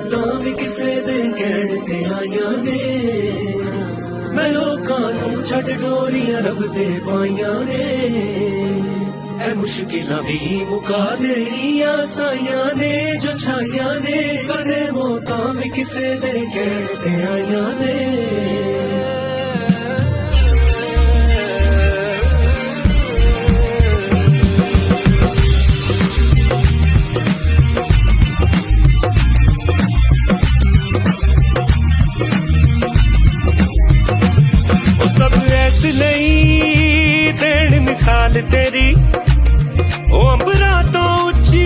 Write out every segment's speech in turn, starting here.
मौतां भी किसे दे कहण ते आईयां ने मैं लोकां नूं छड्ड डोरियां रब दे पाईयां ने ऐ मुश्किलां भी मुका देणियां साईयां ने जो छाईयां ने कदे मौतां भी किसे दे कहण ते आईयां ने नहीं देण मिसाल तेरी ओ अंबरा तो उच्ची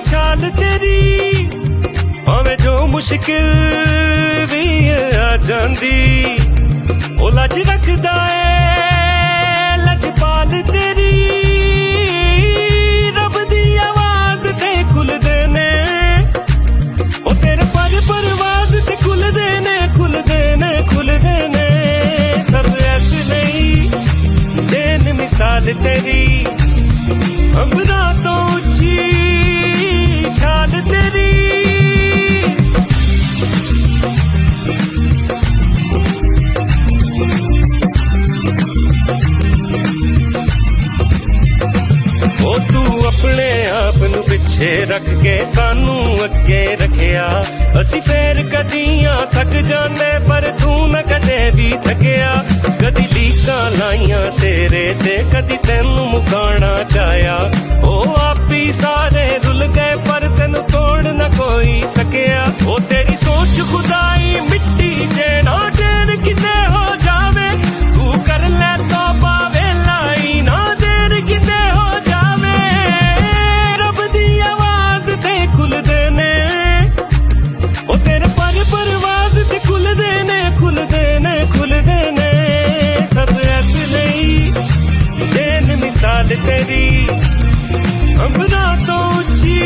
छाल तेरी भावें जो मुश्किल भी आ जांदी ओ लज रखदा है लजपाल तेरी रब दी आवाज ते खुलदे ने ओ तेरे पर परवाज ते खुलदे ने खुलदे ने खुलदे ने मिसाल तेरी अंबरा तो ऊंची छाल तेरी ओ तू अपने आप नू पिछे रख के सानू अगे रखिया असी फेर कदियां थक जाने पर तू न कदे भी थकिया कदी लीकां लाइयां तेरे ते कदी तेनू मुकाना चाया ओ आप ही सारे रुल गए पर तेनू तोड़ न कोई सकिया ओ तेरी सोच खुदाई मिट्टी जेना ढेर किते हो जावे तू कर ले तो पावे लाई ना देर किते हो जावे रब दी आवाज ते खुलदे ने ओ तेरे पर परवाज ते खुलदे ने खुलदे ने खुलदे ने सब ऐसे नहीं देन मिसाल तेरी अंबरा तो ऊंची